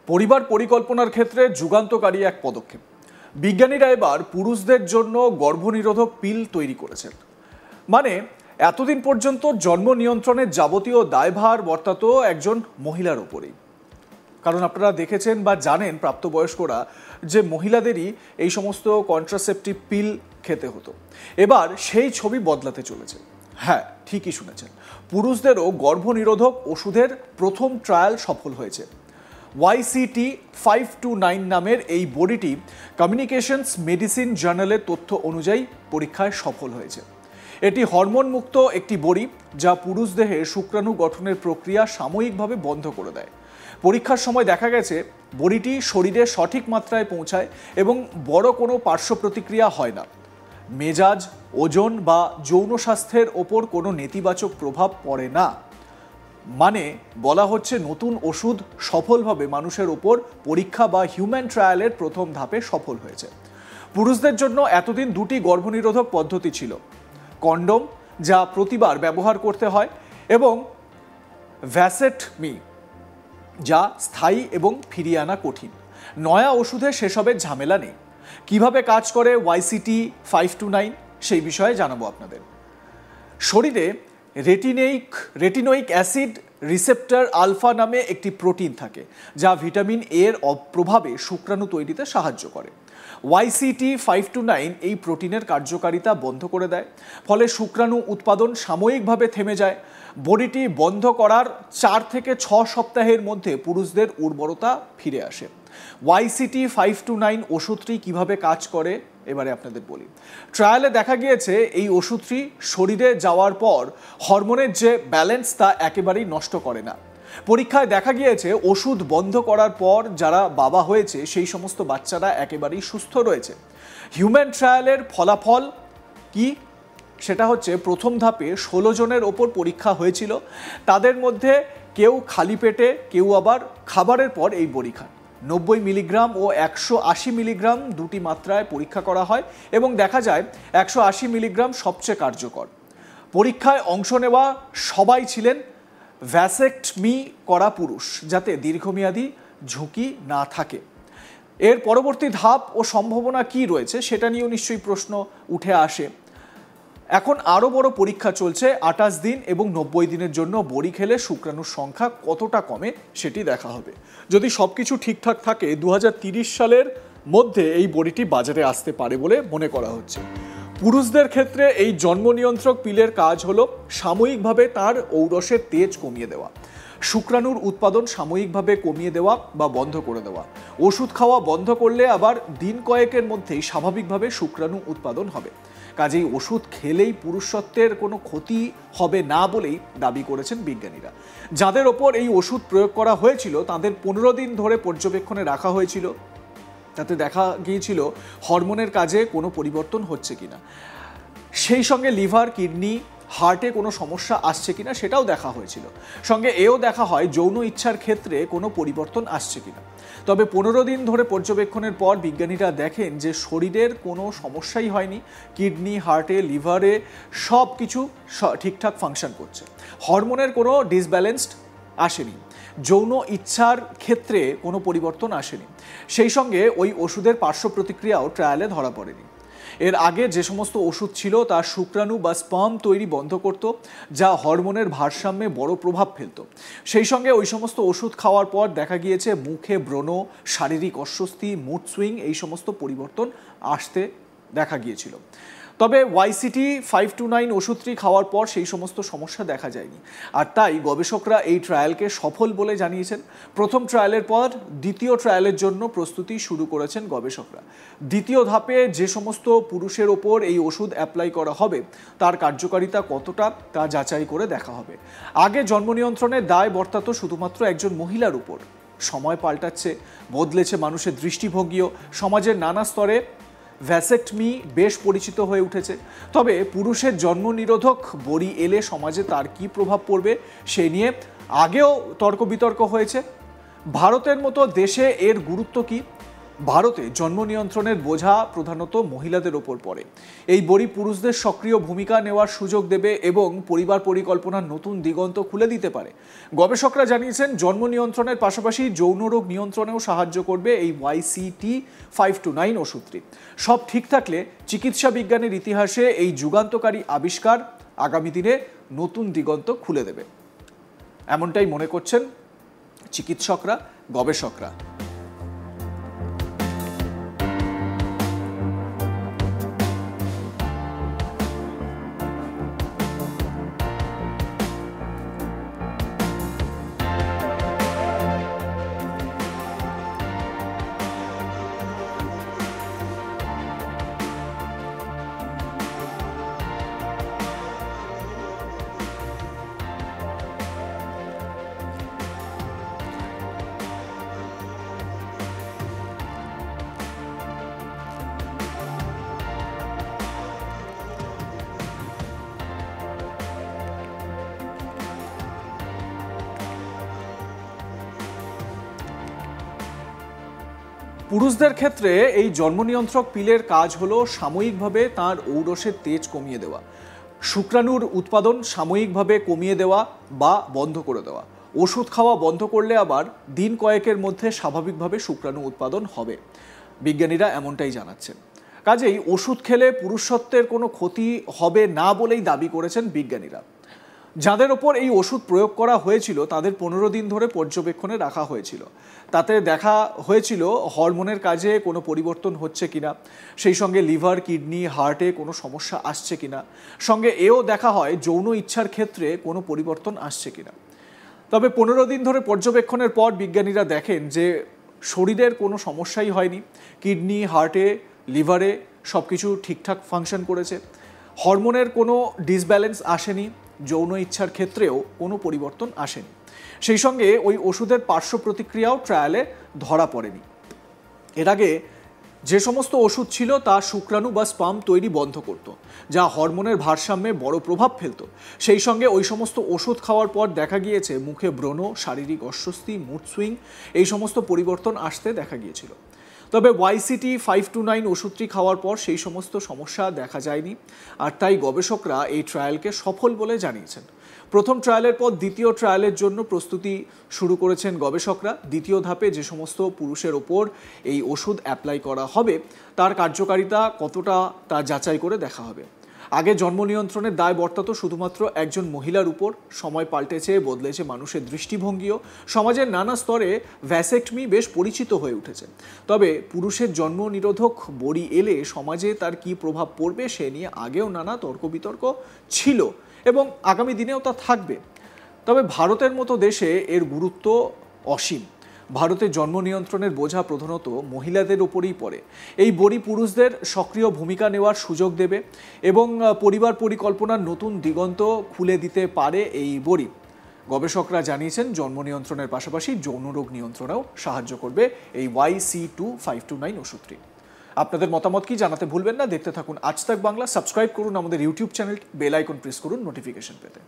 পরিবার পরিকল্পনার ক্ষেত্রে যুগান্তকারী এক পদক্ষেপ। বিজ্ঞানীরা এবার পুরুষদের জন্য গর্ভনিরোধক পিল তৈরি করেছেন। মানে এতদিন পর্যন্ত জন্ম নিয়ন্ত্রণের যাবতীয় দায়ভার বর্তাতো একজন মহিলার ওপরেই। কারণ আপনারা দেখেছেন বা জানেন প্রাপ্তবয়স্করা যে মহিলাদেরই এই সমস্ত কন্ট্রাসেপটিভ পিল খেতে হতো। এবার সেই ছবি বদলাতে চলেছে। হ্যাঁ, ঠিকই শুনেছেন, পুরুষদেরও গর্ভনিরোধক ওষুধের প্রথম ট্রায়াল সফল হয়েছে। YCT529 নামের এই বড়িটি কমিউনিকেশনস মেডিসিন জার্নালের তথ্য অনুযায়ী পরীক্ষায় সফল হয়েছে। এটি হরমোন মুক্ত একটি বড়ি যা পুরুষ দেহে শুক্রাণু গঠনের প্রক্রিয়া সাময়িকভাবে বন্ধ করে দেয়। পরীক্ষার সময় দেখা গেছে বড়িটি শরীরে সঠিক মাত্রায় পৌঁছায় এবং বড় কোনো পার্শ্ব প্রতিক্রিয়া হয় না। মেজাজ, ওজন বা যৌন স্বাস্থ্যের ওপর কোনো নেতিবাচক প্রভাব পড়ে না। মানে বলা হচ্ছে নতুন ওষুধ সফলভাবে মানুষের ওপর পরীক্ষা বা হিউম্যান ট্রায়ালের প্রথম ধাপে সফল হয়েছে। পুরুষদের জন্য এতদিন দুটি গর্ভনিরোধক পদ্ধতি ছিল, কন্ডোম যা প্রতিবার ব্যবহার করতে হয় এবং ভ্যাসেটমি যা স্থায়ী এবং ফিরিয়ে আনা কঠিন। নয়া ওষুধে সেসবের ঝামেলা নেই। কিভাবে কাজ করে YCT529 সেই বিষয়ে জানাবো আপনাদের। শরীরে রেটিনোইক অ্যাসিড রিসেপ্টর আলফা নামে একটি প্রোটিন থাকে যা ভিটামিন এর প্রভাবে শুক্রাণু তৈরিতে সাহায্য করে। YCT529 এই প্রোটিনের কার্যকারিতা বন্ধ করে দেয়, ফলে শুক্রাণু উৎপাদন সাময়িকভাবে থেমে যায়। বডিটি বন্ধ করার 4 থেকে 6 সপ্তাহের মধ্যে পুরুষদের উর্বরতা ফিরে আসে। YCT529 ওষুধটি কিভাবে কাজ করে এবারে আপনাদের বলি। ট্রায়ালে দেখা গিয়েছে এই ওষুধটি শরীরে যাওয়ার পর হরমোনের যে ব্যালেন্স তা একেবারেই নষ্ট করে না। পরীক্ষায় দেখা গিয়েছে ওষুধ বন্ধ করার পর যারা বাবা হয়েছে সেই সমস্ত বাচ্চারা একেবারেই সুস্থ রয়েছে। হিউম্যান ট্রায়ালের ফলাফল কি? সেটা হচ্ছে প্রথম ধাপে 16 জনের ওপর পরীক্ষা হয়েছিল। তাদের মধ্যে কেউ খালি পেটে, কেউ আবার খাবারের পর এই বড়ি খান। 90 মিলিগ্রাম ও 180 মিলিগ্রাম দুটি মাত্রায় পরীক্ষা করা হয় এবং দেখা যায় 180 মিলিগ্রাম সবচেয়ে কার্যকর। পরীক্ষায় অংশ নেওয়া সবাই ছিলেন ভ্যাসেক্টমি করা পুরুষ, যাতে দীর্ঘমেয়াদী ঝুঁকি না থাকে। এর পরবর্তী ধাপ ও সম্ভাবনা কি রয়েছে সেটা নিয়েও নিশ্চয়ই প্রশ্ন উঠে আসে। এখন আরও বড় পরীক্ষা চলছে। 28 দিন এবং 90 দিনের জন্য বড়ি খেলে শুক্রাণুর সংখ্যা কতটা কমে সেটি দেখা হবে। যদি সব কিছু ঠিকঠাক থাকে 2030 সালের মধ্যে এই বড়িটি বাজারে আসতে পারে বলে মনে করা হচ্ছে। পুরুষদের ক্ষেত্রে এই জন্ম নিয়ন্ত্রক পিলের কাজ হলো সাময়িকভাবে তার ঔরসের তেজ কমিয়ে দেওয়া, শুক্রাণুর উৎপাদন সাময়িকভাবে কমিয়ে দেওয়া বা বন্ধ করে দেওয়া। ওষুধ খাওয়া বন্ধ করলে আবার দিন কয়েকের মধ্যেই স্বাভাবিকভাবে শুক্রাণু উৎপাদন হবে। কাজেই ওষুধ খেলেই পুরুষত্বের কোনো ক্ষতি হবে না বলেই দাবি করেছেন বিজ্ঞানীরা। যাদের ওপর এই ওষুধ প্রয়োগ করা হয়েছিল তাদের 15 দিন ধরে পর্যবেক্ষণে রাখা হয়েছিল। তাতে দেখা গিয়েছিল হরমোনের কাজে কোনো পরিবর্তন হচ্ছে কিনা, সেই সঙ্গে লিভার, কিডনি, হার্টে কোনো সমস্যা আসছে কিনা সেটাও দেখা হয়েছিল। সঙ্গে এও দেখা হয় যৌন ইচ্ছার ক্ষেত্রে কোনো পরিবর্তন আসছে কিনা। তবে 15 দিন ধরে পর্যবেক্ষণের পর বিজ্ঞানীরা দেখেন যে শরীরের কোনো সমস্যাই হয়নি। কিডনি, হার্টে, লিভারে সব কিছু ঠিকঠাক ফাংশন করছে। হরমোনের কোনো ডিসব্যালেন্সড আসেনি। যৌন ইচ্ছার ক্ষেত্রে কোনো পরিবর্তন আসেনি। সেই সঙ্গে ওই ওষুধের পার্শ্ব প্রতিক্রিয়াও ট্রায়ালে ধরা পড়েনি। এর আগে যে সমস্ত ওষুধ ছিল তা শুক্রাণু বা স্পার্ম তৈরি বন্ধ করত, যা হরমোনের ভারসাম্যে বড় প্রভাব ফেলত। সেই সঙ্গে ওই সমস্ত ওষুধ খাওয়ার পর দেখা গিয়েছে মুখে ব্রণ, শারীরিক অস্বস্তি, মুড সুইং এই সমস্ত পরিবর্তন আসতে দেখা গিয়েছিল। তবে YCT529 ওষুধটি খাওয়ার পর সেই সমস্ত সমস্যা দেখা যায়নি। আর তাই গবেষকরা এই ট্রায়ালকে সফল বলে জানিয়েছেন। প্রথম ট্রায়ালের পর দ্বিতীয় ট্রায়ালের জন্য প্রস্তুতি শুরু করেছেন গবেষকরা। দ্বিতীয় ধাপে যে সমস্ত পুরুষের ওপর এই ওষুধ অ্যাপ্লাই করা হবে তার কার্যকারিতা কতটা তা যাচাই করে দেখা হবে। আগে জন্ম নিয়ন্ত্রণের দায় বর্তাতো শুধুমাত্র একজন মহিলার উপর। সময় পাল্টাচ্ছে, বদলেছে মানুষের দৃষ্টিভঙ্গিও। সমাজের নানা স্তরে ভ্যাসেক্টমি বেশ পরিচিত হয়ে উঠেছে। তবে পুরুষের জন্ম নিরোধক বড়ি এলে সমাজে তার কী প্রভাব পড়বে সে নিয়ে আগেও তর্ক বিতর্ক হয়েছে। ভারতের মতো দেশে এর গুরুত্ব কী? ভারতে জন্ম নিয়ন্ত্রণের বোঝা প্রধানত মহিলাদের ওপর পড়ে। এই বড়ি পুরুষদের সক্রিয় ভূমিকা নেওয়ার সুযোগ দেবে এবং পরিবার পরিকল্পনার নতুন দিগন্ত খুলে দিতে পারে। গবেষকরা জানিয়েছেন জন্ম নিয়ন্ত্রণের পাশাপাশি যৌন রোগ নিয়ন্ত্রণেও সাহায্য করবে এই YCT-529 ওষুধটি। সব ঠিক থাকলে চিকিৎসা বিজ্ঞানের ইতিহাসে এই যুগান্তকারী আবিষ্কার আগামী দিনে নতুন দিগন্ত খুলে দেবে, এমনটাই মনে করছেন চিকিৎসকরা, গবেষকরা। পুরুষদের ক্ষেত্রে এই জন্ম নিয়ন্ত্রক পিলের কাজ হলো সাময়িকভাবে তার ঔরসের তেজ কমিয়ে দেওয়া, শুক্রাণুর উৎপাদন সাময়িকভাবে কমিয়ে দেওয়া বা বন্ধ করে দেওয়া। ওষুধ খাওয়া বন্ধ করলে আবার দিন কয়েকের মধ্যে স্বাভাবিকভাবে শুক্রাণু উৎপাদন হবে, বিজ্ঞানীরা এমনটাই জানাচ্ছেন। কাজেই ওষুধ খেলে পুরুষত্বের কোনো ক্ষতি হবে না বলেই দাবি করেছেন বিজ্ঞানীরা। যাদের ওপর এই ওষুধ প্রয়োগ করা হয়েছিল তাদের 15 দিন ধরে পর্যবেক্ষণে রাখা হয়েছিল। তাতে দেখা হয়েছিল হরমোনের কাজে কোনো পরিবর্তন হচ্ছে কিনা, সেই সঙ্গে লিভার, কিডনি, হার্টে কোনো সমস্যা আসছে কিনা, সঙ্গে এও দেখা হয় যৌন ইচ্ছার ক্ষেত্রে কোনো পরিবর্তন আসছে কিনা। তবে 15 দিন ধরে পর্যবেক্ষণের পর বিজ্ঞানীরা দেখেন যে শরীরের কোনো সমস্যাই হয়নি। কিডনি, হার্টে, লিভারে সব কিছু ঠিকঠাক ফাংশন করেছে, হরমোনের কোনো ডিসব্যালেন্স আসেনি, যৌন ইচ্ছার ক্ষেত্রেও কোনো পরিবর্তন আসেনি। সেই সঙ্গে ওই ওষুধের পার্শ্ব প্রতিক্রিয়াও ট্রায়ালে ধরা পড়েনি। এর আগে যে সমস্ত ওষুধ ছিল তা শুক্রাণু বা স্পার্ম তৈরি বন্ধ করত, যা হরমোনের ভারসাম্যে বড় প্রভাব ফেলত। সেই সঙ্গে ওই সমস্ত ওষুধ খাওয়ার পর দেখা গিয়েছে মুখে ব্রণ, শারীরিক অস্বস্তি, মুড সুইং, এই সমস্ত পরিবর্তন আসতে দেখা গিয়েছিল। তবে YCT-529 ওষুধটি খাওয়ার পর সেই সমস্ত সমস্যা দেখা যায়নি, আর তাই গবেষকরা এই ট্রায়ালকে সফল বলে জানিয়েছেন। প্রথম ট্রায়ালের পর দ্বিতীয় ট্রায়ালের জন্য প্রস্তুতি শুরু করেছেন গবেষকরা। দ্বিতীয় ধাপে যে সমস্ত পুরুষের ওপর এই ওষুধ অ্যাপ্লাই করা হবে তার কার্যকারিতা কতটা তা যাচাই করে দেখা হবে। আগে জন্ম নিয়ন্ত্রণের দায় বর্তাতো শুধুমাত্র একজন মহিলার উপর। সময় পাল্টেছে, বদলেছে মানুষের দৃষ্টিভঙ্গিও। সমাজের নানা স্তরে ভ্যাসেক্টমি বেশ পরিচিত হয়ে উঠেছে। তবে পুরুষের জন্ম নিরোধক বড়ি এলে সমাজে তার কী প্রভাব পড়বে সে নিয়ে আগেও নানা তর্ক বিতর্ক ছিল এবং আগামী দিনেও তা থাকবে। তবে ভারতের মতো দেশে এর গুরুত্ব অসীম। ভারতে জন্ম নিয়ন্ত্রণের বোঝা প্রধানত মহিলাদের ওপরেই পড়ে। এই বড়ি পুরুষদের সক্রিয় ভূমিকা নেওয়ার সুযোগ দেবে এবং পরিবার পরিকল্পনার নতুন দিগন্ত খুলে দিতে পারে এই বড়ি। গবেষকরা জানিয়েছেন জন্ম নিয়ন্ত্রণের পাশাপাশি যৌন রোগ নিয়ন্ত্রণেও সাহায্য করবে এই YCT-529 ওষুধটি। আপনাদের মতামত কি জানাতে ভুলবেন না। দেখতে থাকুন আজ তাক বাংলা। সাবস্ক্রাইব করুন আমাদের YouTube channel, bell icon press করুন নোটিফিকেশন পেতে।